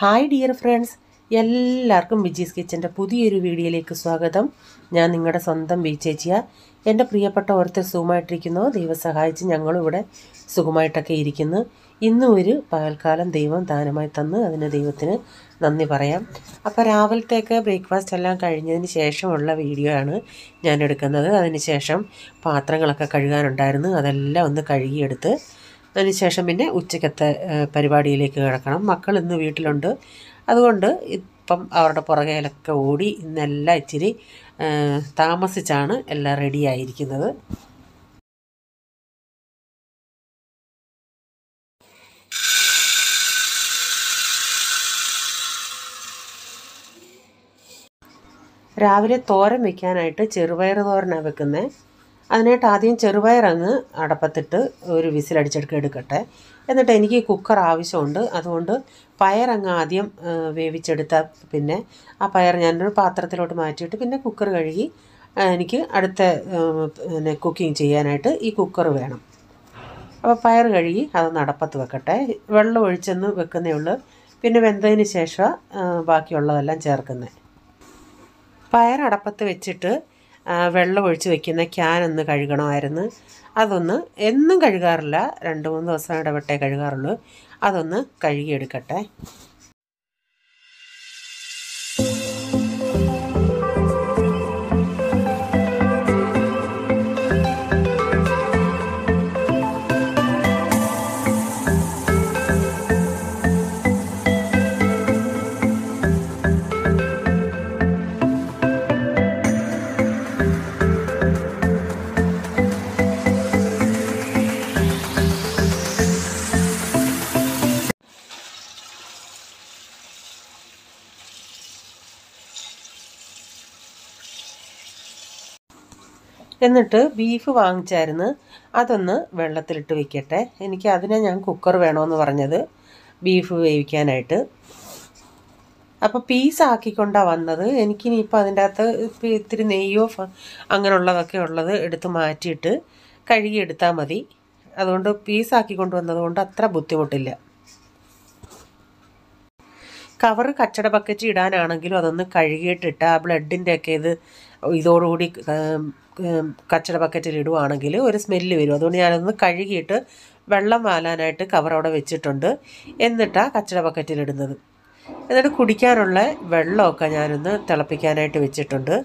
Hi dear friends, എല്ലാവർക്കും വിജീസ് കിച്ചൻ്റെ പുതിയൊരു വീഡിയോയിലേക്ക് സ്വാഗതം. ഞാൻ നിങ്ങളുടെ സ്വന്തം ചേച്ചിയ. എൻ്റെ പ്രിയപ്പെട്ട ഓരോരുത്തർ സുഖമായിട്ടിരിക്കുന്നു. ദൈവം സഹായിച്ച് ഞങ്ങളും ഇവിടെ സുഖമായിട്ടൊക്കെ ഇരിക്കുന്നു. ഇന്നും ഒരു പകൽക്കാലം ദൈവം ദാനമായി തന്നു. അതിന് ദൈവത്തിന് നന്ദി പറയാം. അപ്പോൾ രാവിലത്തേക്ക് ബ്രേക്ക്ഫാസ്റ്റ് എല്ലാം കഴിഞ്ഞതിന് ശേഷമുള്ള വീഡിയോ ആണ് ഞാൻ എടുക്കുന്നത്. അതിന് ശേഷം പാത്രങ്ങളൊക്കെ കഴുകാനുണ്ടായിരുന്നു, അതെല്ലാം ഒന്ന് കഴുകിയെടുത്ത് അതിനുശേഷം പിന്നെ ഉച്ചക്കത്തെ പരിപാടിയിലേക്ക് കിടക്കണം. മക്കൾ ഇന്ന് വീട്ടിലുണ്ട്, അതുകൊണ്ട് ഇപ്പം അവരുടെ പുറകേലൊക്കെ ഓടി ഇന്നെല്ലാം ഇച്ചിരി താമസിച്ചാണ് എല്ലാം റെഡിയായിരിക്കുന്നത്. രാവിലെ തോരൻ വയ്ക്കാനായിട്ട് ചെറുപയർ തോരനാണ് വെക്കുന്നത്. അതിനായിട്ട് ആദ്യം ചെറുപയറങ്ങ് അടപ്പത്തിട്ട് ഒരു വിസിലടിച്ചെടുക്കട്ടെ. എന്നിട്ട് എനിക്ക് കുക്കർ ആവശ്യമുണ്ട്, അതുകൊണ്ട് പയറങ്ങ് ആദ്യം വേവിച്ചെടുത്താൽ പിന്നെ ആ പയർ ഞാനൊരു പാത്രത്തിലോട്ട് മാറ്റിയിട്ട് പിന്നെ കുക്കർ കഴുകി എനിക്ക് അടുത്ത പിന്നെ കുക്കിംഗ് ചെയ്യാനായിട്ട് ഈ കുക്കർ വേണം. അപ്പോൾ പയർ കഴുകി അതൊന്ന് അടപ്പത്ത് വെക്കട്ടെ. വെള്ളം ഒഴിച്ചൊന്ന് വെക്കുന്നേ ഉള്ളൂ, പിന്നെ വെന്തതിന് ശേഷം ബാക്കിയുള്ളതെല്ലാം ചേർക്കുന്നത്. പയർ അടപ്പത്ത് വെച്ചിട്ട് വെള്ളം ഒഴിച്ച് വയ്ക്കുന്ന ക്യാൻ ഒന്ന് കഴുകണമായിരുന്നു. അതൊന്ന് എന്നും കഴുകാറില്ല, 2-3 ദിവസം ഇടവിട്ടേ കഴുകാറുള്ളൂ. അതൊന്ന് കഴുകിയെടുക്കട്ടെ. എന്നിട്ട് ബീഫ് വാങ്ങിച്ചായിരുന്നു, അതൊന്ന് വെള്ളത്തിലിട്ട് വയ്ക്കട്ടെ. എനിക്ക് അതിനെ ഞാൻ കുക്കർ വേണമെന്ന് പറഞ്ഞത് ബീഫ് വേവിക്കാനായിട്ട്. അപ്പോൾ പീസാക്കിക്കൊണ്ടാണ് വന്നത്. എനിക്കിനിയിപ്പോൾ അതിൻ്റെ അകത്ത് ഇത്തിരി നെയ്യോ അങ്ങനെയുള്ളതൊക്കെ ഉള്ളത് എടുത്ത് മാറ്റിയിട്ട് കഴുകിയെടുത്താൽ മതി. അതുകൊണ്ട് പീസാക്കിക്കൊണ്ട് വന്നതുകൊണ്ട് അത്ര ബുദ്ധിമുട്ടില്ല. കവറ് കച്ചട ബക്കറ്റ് ഇടാനാണെങ്കിലും അതൊന്ന് കഴുകിയിട്ടിട്ട് ആ ബ്ലഡിൻ്റെയൊക്കെ ഇതോടുകൂടി കച്ചട ബക്കറ്റിൽ ഇടുവാണെങ്കിൽ ഒരു സ്മെല്ല് വരും. അതുകൊണ്ട് ഞാനൊന്ന് കഴുകിയിട്ട് വെള്ളം വാലാനായിട്ട് കവർ അവിടെ വെച്ചിട്ടുണ്ട്. എന്നിട്ടാണ് കച്ചട ബക്കറ്റിലിടുന്നത്. എന്നിട്ട് കുടിക്കാനുള്ള വെള്ളമൊക്കെ ഞാനൊന്ന് തിളപ്പിക്കാനായിട്ട് വെച്ചിട്ടുണ്ട്.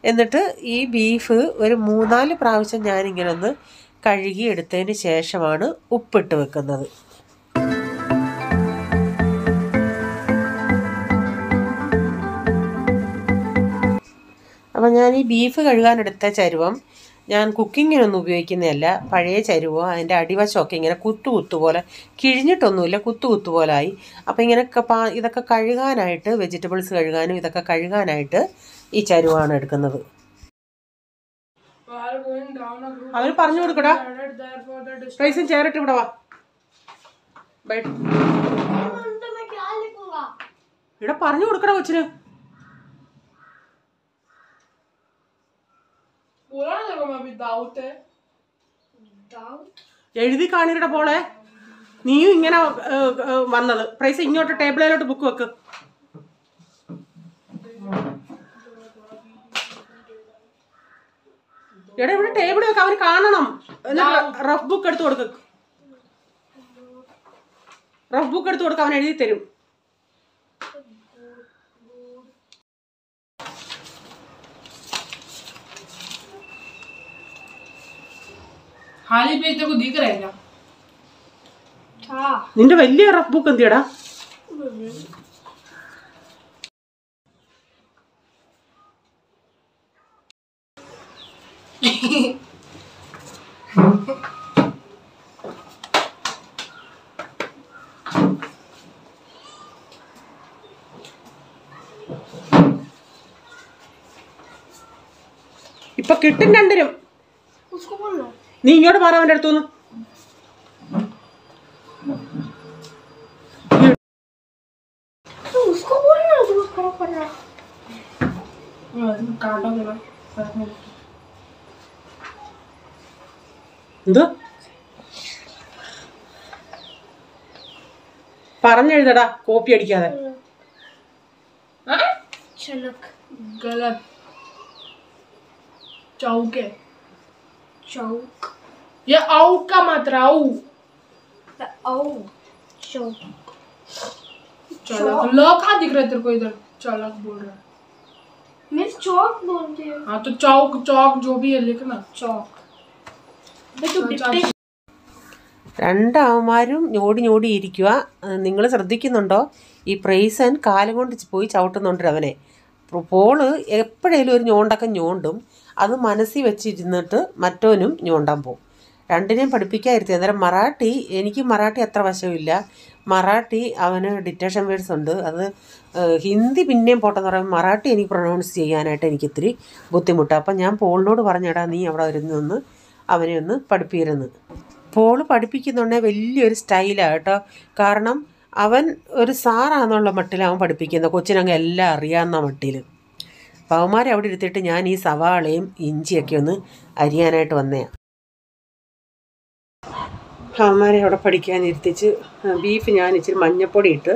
എന്നിട്ട് ഈ ബീഫ് ഒരു 3-4 പ്രാവശ്യം ഞാനിങ്ങനെ ഒന്ന് കഴുകി എടുത്തതിന് ശേഷമാണ് ഉപ്പിട്ട് വെക്കുന്നത്. അപ്പോൾ ഞാൻ ഈ ബീഫ് കഴുകാനെടുത്ത ചരുവം ഞാൻ കുക്കിങ്ങിനൊന്നും ഉപയോഗിക്കുന്നതല്ല. പഴയ ചരുവോ അതിൻ്റെ അടിവശമൊക്കെ ഇങ്ങനെ കുത്തു പോലെ കിഴിഞ്ഞിട്ടൊന്നുമില്ല, കുത്തു പോലായി. അപ്പോൾ ഇങ്ങനെയൊക്കെ ഇതൊക്കെ കഴുകാനായിട്ട്, വെജിറ്റബിൾസ് കഴുകാനും ഇതൊക്കെ കഴുകാനായിട്ട് ഈ ചരുവാണ് എടുക്കുന്നത്. അവർ പറഞ്ഞു കൊടുക്കടാ, പ്രൈസും ചേർട്ട് ഇവിടെ വാ. ഇവിടെ പറഞ്ഞു കൊടുക്കടാ കൊച്ചിന്. എഴുതി കാണിയുടെ പോളെ, നീയും ഇങ്ങനെ വന്നത്. പ്രൈസ് ഇങ്ങോട്ട് ടേബിളിലോട്ട് ബുക്ക് വെക്ക്. എടാ ഇവിടെ ടേബിൾ വെക്ക്, അവന് കാണണം. റഫ് ബുക്ക് എടുത്ത് കൊടുക്ക്, റഫ് ബുക്ക് എടുത്ത് കൊടുക്ക, അവൻ എഴുതി തരും. നിന്റെ വലിയ റഫ് ബുക്ക് എന്തിയടാ? ഇപ്പൊ കിട്ടും 2-നും. നീ ഇങ്ങോട്ട് മാറാൻ അവൻ്റെ അടുത്തുനിന്ന്. എന്തോ പറഞ്ഞെഴുതടാ, കോപ്പി അടിക്കാതെ. चलक गलत चौक है चौक ये औ का मात्रा औ औ चौक चलक ल कहाँ दिख रहा है तेरे को इधर चलक बोल रहा है मैं चौक बोलती हूँ हाँ तो चौक चौक जो भी है लिखना चौक मैं तो डिक्टेशन രണ്ടാവന്മാരും ഞോടി ഞോടി ഇരിക്കുക. നിങ്ങൾ ശ്രദ്ധിക്കുന്നുണ്ടോ? ഈ പ്രൈസൻ കാലും കൊണ്ട് പോയി ചവിട്ടുന്നുണ്ട് അവനെ. പോള് എപ്പോഴേലും ഒരു ഞോണ്ടൊക്കെ ഞോണ്ടും. അത് മനസ്സിൽ വെച്ചിരുന്നിട്ട് മറ്റവനും ഞോണ്ടാൻ പോകും. രണ്ടിനെയും പഠിപ്പിക്കാതിരുത്തി. അന്നേരം മറാഠി, എനിക്ക് മറാഠി അത്ര വശമില്ല. മറാഠി അവന് ഡിറ്റക്ഷൻ വേർഡ്സ് ഉണ്ട്. അത് ഹിന്ദി പിന്നെയും പോട്ടെന്ന് പറയുമ്പോൾ മറാഠി എനിക്ക് പ്രൊനൗൺസ് ചെയ്യാനായിട്ട് എനിക്കിത്തിരി ബുദ്ധിമുട്ടാണ്. അപ്പം ഞാൻ പോളിനോട് പറഞ്ഞെടാ നീ അവിടെ ഇരുന്ന് അവനെ ഒന്ന് പഠിപ്പിയിരുന്നു. പോള് പഠിപ്പിക്കുന്നുണ്ടെങ്കിൽ വലിയൊരു സ്റ്റൈലാണ് കേട്ടോ. കാരണം അവൻ ഒരു സാറാന്നുള്ള മട്ടിൽ അവൻ പഠിപ്പിക്കുന്നത്. കൊച്ചിനങ്ങ് എല്ലാം അറിയാവുന്ന മട്ടിൽ. അപ്പോൾ അവന്മാരെ അവിടെ ഇരുത്തിയിട്ട് ഞാൻ ഈ സവാളയും ഇഞ്ചിയൊക്കെ ഒന്ന് അരിയാനായിട്ട് വന്നതാണ്. അവന്മാരെ അവിടെ പഠിക്കാൻ ഇരുത്തിച്ച് ബീഫ് ഞാൻ ഇച്ചിരി മഞ്ഞപ്പൊടി ഇട്ട്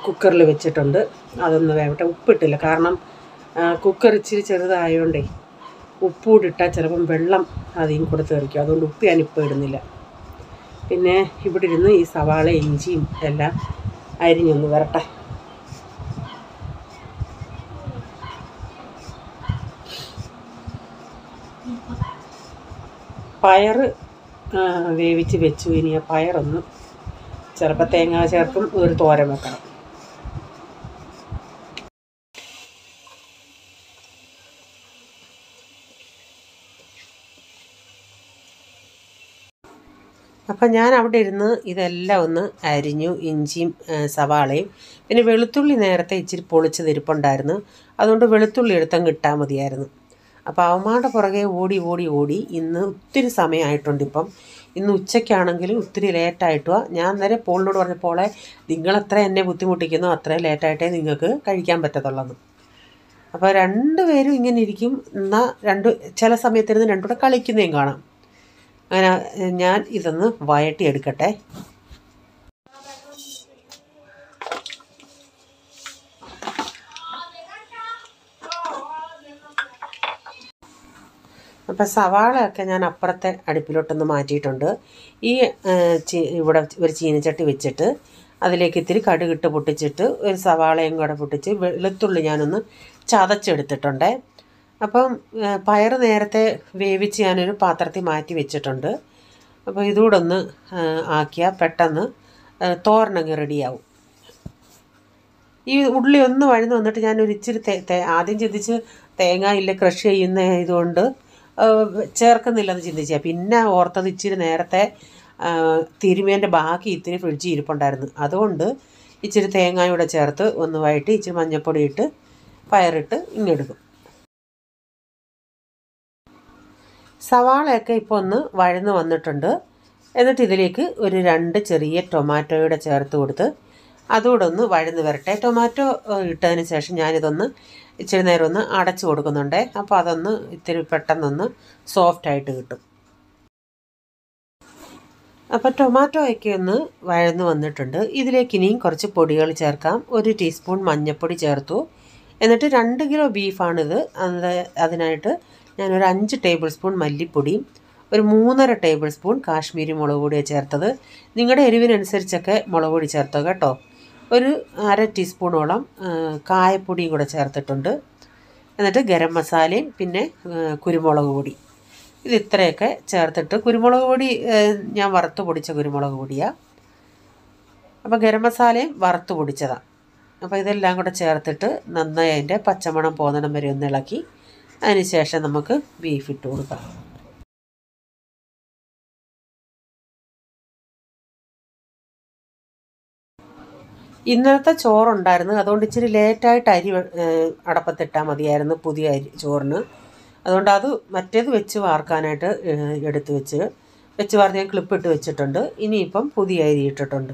കുക്കറിൽ വെച്ചിട്ടുണ്ട്. അതൊന്ന് വേവട്ടെ. ഉപ്പിട്ടില്ല, കാരണം കുക്കർ ഇച്ചിരി ചെറുതായതുകൊണ്ടേ ഉപ്പൂടിട്ടാൽ ചിലപ്പം വെള്ളം അധികം കൂടെ തെറിക്കും. അതുകൊണ്ട് ഉപ്പ് ഞാനിപ്പോൾ ഇടുന്നില്ല. പിന്നെ ഇവിടെ ഇരുന്ന് ഈ സവാള ഇഞ്ചിയും എല്ലാം അരിഞ്ഞൊന്ന് വരട്ടെ. പയറ് വേവിച്ച് വെച്ചു. ഇനി ആ പയറൊന്ന് ചിലപ്പോൾ തേങ്ങ ചേർക്കും, ഒരു തോരൻ വെക്കണം. അപ്പം ഞാൻ അവിടെ ഇരുന്ന് ഇതെല്ലാം ഒന്ന് അരിഞ്ഞു. ഇഞ്ചിയും സവാളയും പിന്നെ വെളുത്തുള്ളി നേരത്തെ ഇച്ചിരി പൊളിച്ച് തിരിപ്പുണ്ടായിരുന്നു. അതുകൊണ്ട് വെളുത്തുള്ളി എടുത്തങ്ങ് ഇട്ടാൽ മതിയായിരുന്നു. അപ്പോൾ അവന്മാരുടെ പുറകെ ഓടി ഓടി ഓടി ഇന്ന് ഒത്തിരി സമയമായിട്ടുണ്ട്. ഇപ്പം ഇന്ന് ഉച്ചയ്ക്കാണെങ്കിലും ഒത്തിരി ലേറ്റായിട്ടുവാ. ഞാൻ അന്നേരം പോളിനോട് പറഞ്ഞപ്പോളെ നിങ്ങളെത്ര എന്നെ ബുദ്ധിമുട്ടിക്കുന്നോ അത്രയും ലേറ്റായിട്ടേ നിങ്ങൾക്ക് കഴിക്കാൻ പറ്റത്തുള്ളൂ. അപ്പോൾ രണ്ടുപേരും ഇങ്ങനെ ഇരിക്കും. എന്നാൽ ചില സമയത്തിരുന്ന് രണ്ടുകൂടെ കളിക്കുന്നതും കാണാം. അങ്ങനെ ഞാൻ ഇതൊന്ന് വഴട്ടിയെടുക്കട്ടെ. അപ്പം സവാളയൊക്കെ ഞാൻ അപ്പുറത്തെ അടുപ്പിലോട്ടൊന്ന് മാറ്റിയിട്ടുണ്ട്. ഈ ഇവിടെ ഒരു ചീനച്ചട്ടി വെച്ചിട്ട് അതിലേക്ക് ഇത്തിരി കടുകിട്ട് പൊട്ടിച്ചിട്ട് ഒരു സവാളയും കൂടെ പൊട്ടിച്ച് വെളുത്തുള്ളി ഞാനൊന്ന് ചതച്ചെടുത്തിട്ടുണ്ട്. അപ്പം പയർ നേരത്തെ വേവിച്ച് ഞാനൊരു പാത്രത്തിൽ മാറ്റി വെച്ചിട്ടുണ്ട്. അപ്പോൾ ഇതുകൂടെ ഒന്ന് ആക്കിയാൽ പെട്ടെന്ന് തോരനങ്ങ് റെഡിയാവും. ഈ ഉള്ളി ഒന്ന് വഴന്ന് വന്നിട്ട് ഞാനൊരു ഇച്ചിരി ആദ്യം ചിന്തിച്ച് തേങ്ങ ഇല്ല ക്രഷ് ചെയ്യുന്ന ഇതുകൊണ്ട് ചേർക്കുന്നില്ലെന്ന് ചിന്തിച്ചാൽ, പിന്നെ ഓർത്തത് ഇച്ചിരി നേരത്തെ തിരുമേൻ്റെ ബാക്കി ഇത്തിരി ഫ്രിഡ്ജിൽ ഇരിപ്പുണ്ടായിരുന്നു. അതുകൊണ്ട് ഇച്ചിരി തേങ്ങയുടെ ചേർത്ത് ഒന്ന് വഴറ്റി ഇച്ചിരി മഞ്ഞൾപ്പൊടി ഇട്ട് പയറിട്ട് ഇങ്ങെടുക്കും. സവാളയൊക്കെ ഇപ്പോൾ ഒന്ന് വഴന്ന് വന്നിട്ടുണ്ട്. എന്നിട്ട് ഇതിലേക്ക് ഒരു 2 ചെറിയ ടൊമാറ്റോയുടെ ചേർത്ത് കൊടുത്ത് അതുകൂടെ ഒന്ന് വഴന്ന് വരട്ടെ. ടൊമാറ്റോ ഇട്ടതിന് ശേഷം ഞാനിതൊന്ന് ഇച്ചിരി നേരം ഒന്ന് അടച്ചു കൊടുക്കുന്നുണ്ട്. അപ്പോൾ അതൊന്ന് ഇത്തിരി പെട്ടെന്നൊന്ന് സോഫ്റ്റായിട്ട് കിട്ടും. അപ്പോൾ ടൊമാറ്റോയൊക്കെ ഒന്ന് വഴന്ന് വന്നിട്ടുണ്ട്. ഇതിലേക്ക് ഇനിയും കുറച്ച് പൊടികൾ ചേർക്കാം. 1 ടീസ്പൂൺ മഞ്ഞൾപ്പൊടി ചേർത്തു. എന്നിട്ട് 2 കിലോ ബീഫാണിത്. അതിനായിട്ട് ഞാനൊരു 5 ടേബിൾ സ്പൂൺ മല്ലിപ്പൊടിയും ഒരു 3.5 ടേബിൾ സ്പൂൺ കാശ്മീരി മുളക് പൊടിയാണ് ചേർത്തത്. നിങ്ങളുടെ എരിവിനനുസരിച്ചൊക്കെ മുളക് പൊടി ചേർത്തോ കേട്ടോ. ഒരു 1/2 ടീസ്പൂണോളം കായപ്പൊടിയും കൂടെ ചേർത്തിട്ടുണ്ട്. എന്നിട്ട് ഗരം മസാലയും പിന്നെ കുരുമുളക് പൊടി, ഇത് ഇത്രയൊക്കെ ചേർത്തിട്ട്, കുരുമുളക് പൊടി ഞാൻ വറുത്ത് പൊടിച്ച കുരുമുളക് പൊടിയാണ്. അപ്പോൾ ഗരം മസാലയും വറുത്ത് പൊടിച്ചതാണ്. അപ്പോൾ ഇതെല്ലാം കൂടെ ചേർത്തിട്ട് നന്നായി അതിൻ്റെ പച്ചമണം പോകുന്നിടം വരെ ഒന്ന് ഇളക്കി അതിന് ശേഷം നമുക്ക് ബീഫ് ഇട്ട് കൊടുക്കാം. ഇന്നലത്തെ ചോറുണ്ടായിരുന്നു. അതുകൊണ്ട് ഇച്ചിരി ലേറ്റായിട്ട് അരി അടപ്പത്തിട്ടാൽ മതിയായിരുന്നു പുതിയ ചോറിന്. അതുകൊണ്ട് അത് മറ്റേത് വെച്ച് വാർക്കാനായിട്ട് എടുത്ത് വെച്ച് വാർത്ത് ഞാൻ ക്ലിപ്പിട്ട് വെച്ചിട്ടുണ്ട്. ഇനിയിപ്പം പുതിയ അരി ഇട്ടിട്ടുണ്ട്.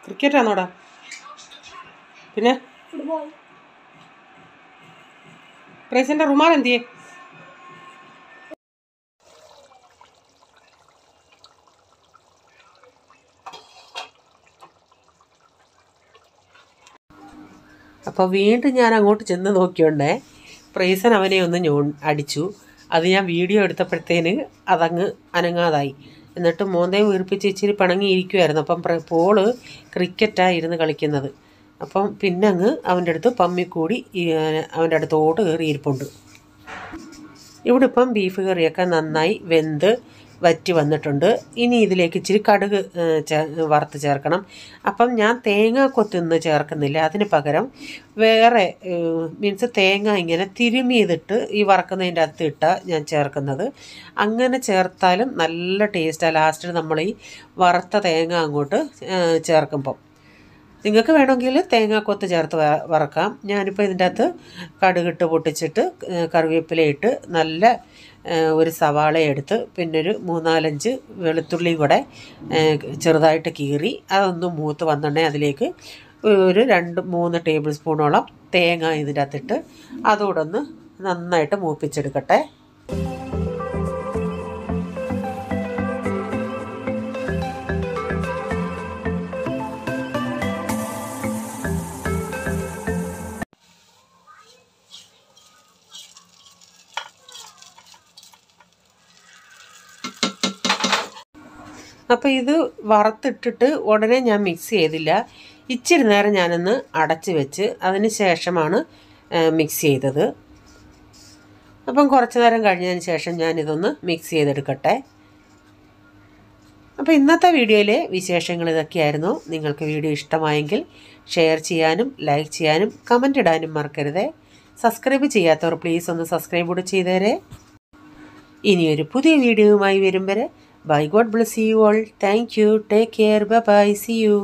ക്രിക്കറ്റാണോടാ? പിന്നെ फुटबॉल പ്രൈസിൻ്റെ റുമാൽ എന്തിയേ? അപ്പോൾ വീണ്ടും ഞാൻ അങ്ങോട്ട് ചെന്ന് നോക്കിയോണ്ടേ പ്രൈസൻ അവനെ ഒന്ന് അടിച്ചു. അത് ഞാൻ വീഡിയോ എടുത്തപ്പോഴത്തേന് അതങ്ങ് അനങ്ങാതായി. എന്നിട്ട് മോന്തയും വീർപ്പിച്ച് ഇച്ചിരി പിണങ്ങിയിരിക്കുമായിരുന്നു. അപ്പം പോള് ക്രിക്കറ്റാണ് ഇരുന്ന് കളിക്കുന്നത്. അപ്പം പിന്നെ അങ്ങ് അവൻ്റെ അടുത്ത് പമ്മിക്കൂടി അവൻ്റെ അടുത്തോട്ട് കയറിയിരിപ്പുണ്ട്. ഇവിടെ ഇപ്പം ബീഫ് കറിയൊക്കെ നന്നായി വെന്ത് വറ്റി വന്നിട്ടുണ്ട്. ഇനി ഇതിലേക്ക് ഇച്ചിരി കടുക് വറുത്ത് ചേർക്കണം. അപ്പം ഞാൻ തേങ്ങാക്കൊത്തൊന്നും ചേർക്കുന്നില്ല. അതിന് പകരം വേറെ മീൻസ് തേങ്ങ ഇങ്ങനെ തിരുമിയതിട്ട് ഈ വറക്കുന്നതിൻ്റെ അകത്ത് ഇട്ടാണ് ഞാൻ ചേർക്കുന്നത്. അങ്ങനെ ചേർത്താലും നല്ല ടേസ്റ്റാണ് ലാസ്റ്റിൽ നമ്മൾ ഈ വറുത്ത തേങ്ങ അങ്ങോട്ട് ചേർക്കുമ്പം. നിങ്ങൾക്ക് വേണമെങ്കിൽ തേങ്ങാക്കൊത്ത് ചേർത്ത് വറക്കാം. ഞാനിപ്പോൾ ഇതിൻ്റെ അകത്ത് കടുകിട്ട് പൊട്ടിച്ചിട്ട് കറിവേപ്പിലയിട്ട് നല്ല ഒരു സവാള എടുത്ത് പിന്നെ ഒരു 3-4 വെളുത്തുള്ളിയും കൂടെ ചെറുതായിട്ട് കീറി അതൊന്ന് മൂത്ത് വന്നിട്ടുണ്ടെങ്കിൽ അതിലേക്ക് ഒരു 2-3 ടേബിൾ സ്പൂണോളം തേങ്ങ ഇതിൻ്റെ അകത്തിട്ട് അതുകൂടെ ഒന്ന് നന്നായിട്ട് മൂപ്പിച്ചെടുക്കട്ടെ. അപ്പോൾ ഇത് വറുത്തിട്ടിട്ട് ഉടനെ ഞാൻ മിക്സ് ചെയ്തില്ല. ഇച്ചിരി നേരം ഞാനൊന്ന് അടച്ച് വെച്ച് അതിന് ശേഷമാണ് മിക്സ് ചെയ്തത്. അപ്പം കുറച്ച് നേരം കഴിഞ്ഞതിന് ശേഷം ഞാനിതൊന്ന് മിക്സ് ചെയ്തെടുക്കട്ടെ. അപ്പോൾ ഇന്നത്തെ വീഡിയോയിലെ വിശേഷങ്ങൾ ഇതൊക്കെയായിരുന്നു. നിങ്ങൾക്ക് വീഡിയോ ഇഷ്ടമായെങ്കിൽ ഷെയർ ചെയ്യാനും ലൈക്ക് ചെയ്യാനും കമൻ്റ് ഇടാനും മറക്കരുത്. സബ്സ്ക്രൈബ് ചെയ്യാത്തവർ പ്ലീസ് ഒന്ന് സബ്സ്ക്രൈബ് കൂടെ ചെയ്തേരെ. ഇനിയൊരു പുതിയ വീഡിയോയുമായി വരും വരെ bye. God bless you all. Thank you. Take care. Bye bye. See you.